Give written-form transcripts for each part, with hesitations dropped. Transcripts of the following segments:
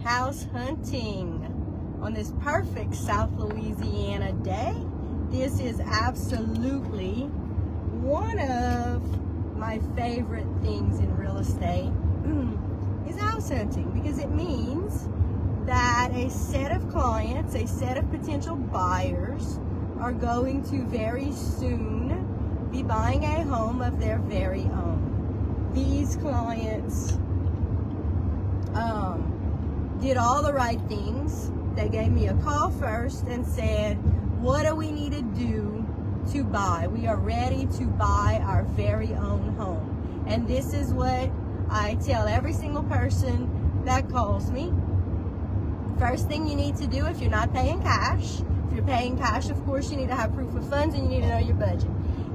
house hunting on this perfect South Louisiana day. This is absolutely one of my favorite things in real estate is house hunting, because it means that a set of clients, a set of potential buyers are going to very soon be buying a home of their very own. These clients did all the right things. They gave me a call first and said, what do we need to do to buy? We are ready to buy our very own home. And this is what I tell every single person that calls me. First thing you need to do, if you're not paying cash, if you're paying cash, of course, you need to have proof of funds and you need to know your budget.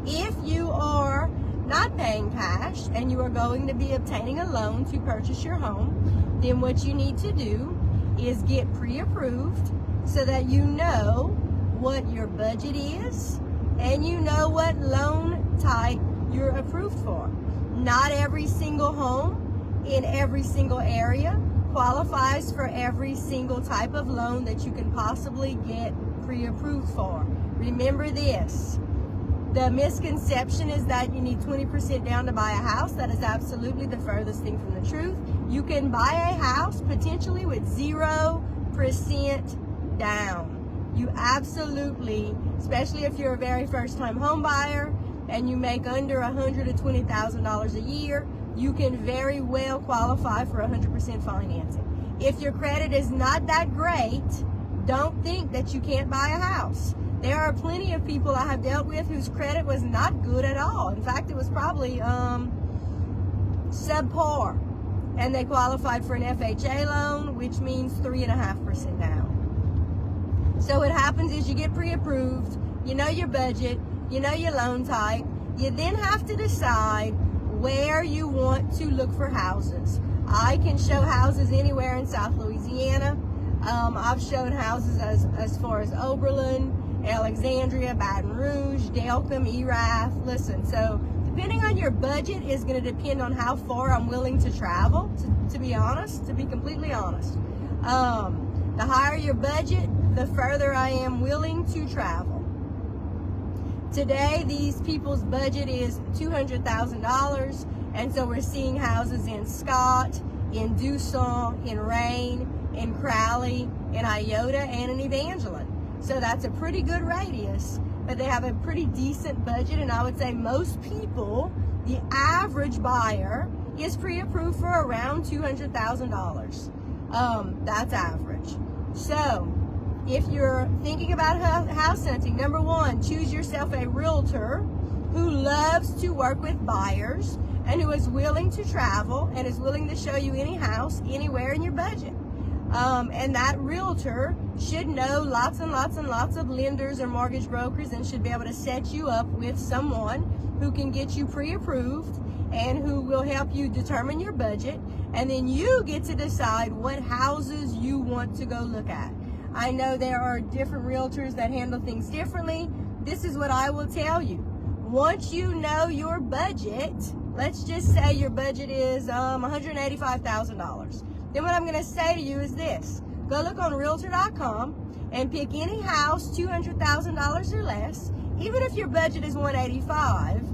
If you are not paying cash and you are going to be obtaining a loan to purchase your home, then what you need to do is get pre-approved so that you know what your budget is and you know what loan type you're approved for. Not every single home in every single area qualifies for every single type of loan that you can possibly get pre-approved for. Remember this. The misconception is that you need 20% down to buy a house. That is absolutely the furthest thing from the truth. You can buy a house potentially with 0% down. You absolutely, especially if you're a very first-time home buyer and you make under $120,000 a year, you can very well qualify for 100% financing. If your credit is not that great, don't think that you can't buy a house. There are plenty of people I have dealt with whose credit was not good at all. In fact, it was probably subpar. And they qualified for an FHA loan, which means 3.5% down. So what happens is you get pre-approved, you know your budget, you know your loan type. You then have to decide where you want to look for houses. I can show houses anywhere in South Louisiana. I've shown houses as far as Oberlin, Alexandria, Baton Rouge, Delcom, Erath. Listen, so depending on your budget is going to depend on how far I'm willing to travel, to be honest, to be completely honest. The higher your budget, the further I am willing to travel. Today, these people's budget is $200,000, and so we're seeing houses in Scott, in Dusson, in Rain, in Crowley, in Iota, and in Evangeline. So that's a pretty good radius, but they have a pretty decent budget, and I would say most people, the average buyer, is pre-approved for around $200,000. That's average. So if you're thinking about house hunting, number one, choose yourself a realtor who loves to work with buyers and who is willing to travel and is willing to show you any house anywhere in your budget. And that realtor should know lots and lots and lots of lenders or mortgage brokers and should be able to set you up with someone who can get you pre-approved and who will help you determine your budget. And then you get to decide what houses you want to go look at. I know there are different realtors that handle things differently. This is what I will tell you. Once you know your budget, let's just say your budget is $185,000. Then what I'm going to say to you is this. Go look on Realtor.com and pick any house $200,000 or less. Even if your budget is $185,000,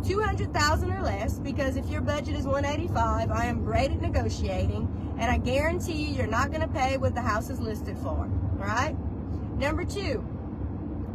$200,000 or less, because if your budget is $185,000, I am great at negotiating, and I guarantee you you're not going to pay what the house is listed for, right? Number two,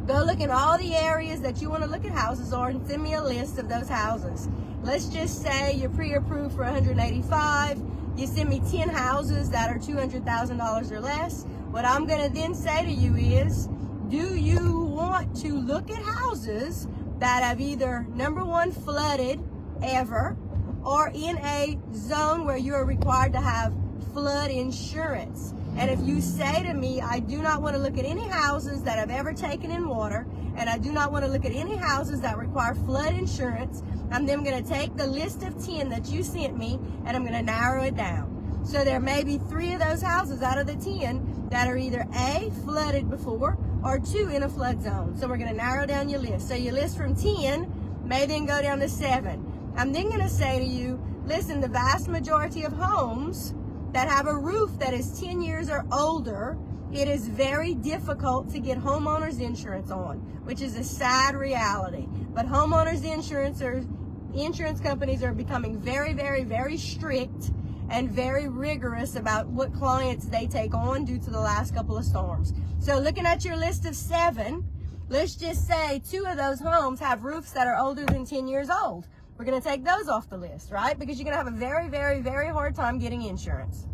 go look in all the areas that you want to look at houses or and send me a list of those houses. Let's just say you're pre-approved for $185,000. You send me 10 houses that are $200,000 or less. What I'm going to then say to you is, do you want to look at houses that have either, number one, flooded ever, or in a zone where you are required to have flood insurance? And if you say to me, I do not want to look at any houses that have ever taken in water, and I do not want to look at any houses that require flood insurance, I'm then going to take the list of 10 that you sent me, and I'm going to narrow it down. So there may be 3 of those houses out of the 10 that are either A, flooded before, or 2, in a flood zone. So we're going to narrow down your list. So your list from 10 may then go down to 7. I'm then going to say to you, listen, the vast majority of homes that have a roof that is 10 years or older, it is very difficult to get homeowners insurance on, which is a sad reality. But homeowners insurance companies are becoming very, very, very strict and very rigorous about what clients they take on due to the last couple of storms. So looking at your list of 7, let's just say 2 of those homes have roofs that are older than 10 years old. We're going to take those off the list, right? Because you're going to have a very, very, very hard time getting insurance.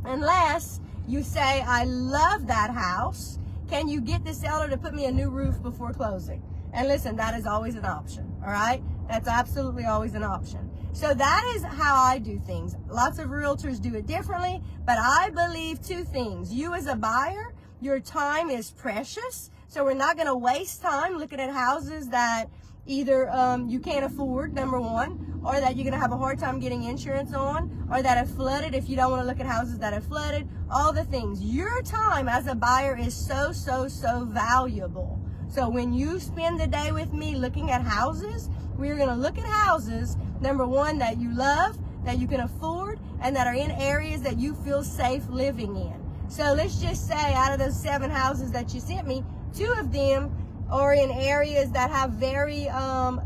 Unless you say, I love that house. Can you get the seller to put me a new roof before closing? And listen, that is always an option, all right? That's absolutely always an option. So that is how I do things. Lots of realtors do it differently, but I believe 2 things. You as a buyer, your time is precious. So we're not going to waste time looking at houses that either you can't afford, number 1, or that you're going to have a hard time getting insurance on, or that have flooded if you don't want to look at houses that have flooded, all the things. Your time as a buyer is so, so, so valuable. So when you spend the day with me looking at houses, we're going to look at houses, number 1, that you love, that you can afford, and that are in areas that you feel safe living in. So let's just say out of those 7 houses that you sent me, 2 of them are in areas that have very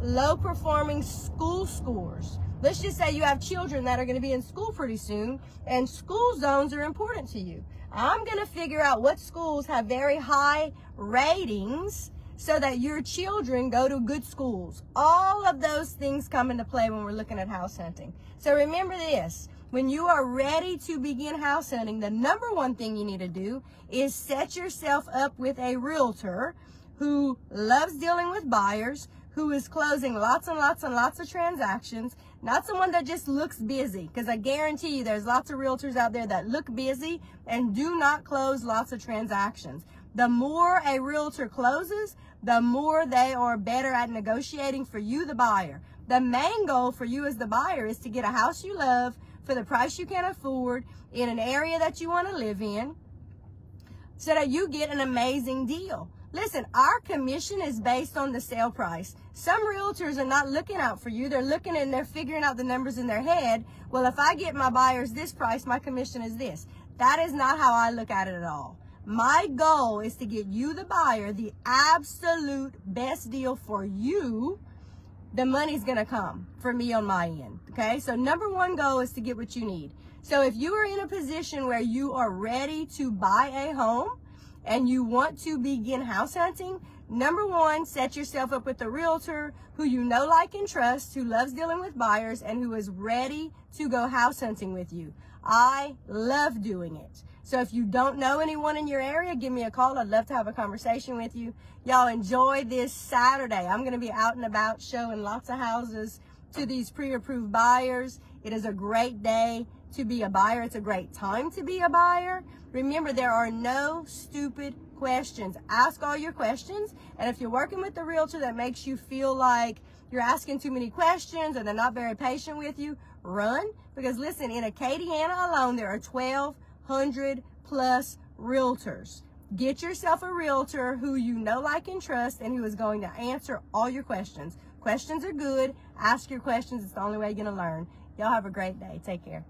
low performing school scores. Let's just say you have children that are going to be in school pretty soon, and school zones are important to you. I'm going to figure out what schools have very high ratings so that your children go to good schools. All of those things come into play when we're looking at house hunting. So remember this. When you are ready to begin house hunting, the number 1 thing you need to do is set yourself up with a realtor who loves dealing with buyers, who is closing lots and lots and lots of transactions, not someone that just looks busy, because I guarantee you there's lots of realtors out there that look busy and do not close lots of transactions. The more a realtor closes, the more they are better at negotiating for you, the buyer. The main goal for you as the buyer is to get a house you love for the price you can afford in an area that you want to live in so that you get an amazing deal. Listen, our commission is based on the sale price. Some realtors are not looking out for you. They're looking and they're figuring out the numbers in their head. Well, if I get my buyers this price, my commission is this. That is not how I look at it at all. My goal is to get you, the buyer, the absolute best deal for you. The money's going to come for me on my end. Okay. So number 1 goal is to get what you need. So if you are in a position where you are ready to buy a home and you want to begin house hunting, number 1, set yourself up with a realtor who you know, like, and trust, who loves dealing with buyers, and who is ready to go house hunting with you. I love doing it. So if you don't know anyone in your area, give me a call. I'd love to have a conversation with you. Y'all enjoy this Saturday. I'm going to be out and about showing lots of houses to these pre-approved buyers. It is a great day to be a buyer. It's a great time to be a buyer. Remember, there are no stupid questions. Ask all your questions. And if you're working with a realtor that makes you feel like you're asking too many questions or they're not very patient with you, run. Because listen, in Acadiana alone, there are 1,200 plus realtors. Get yourself a realtor who you know, like, and trust, and who is going to answer all your questions. Questions are good. Ask your questions. It's the only way you're going to learn. Y'all have a great day. Take care.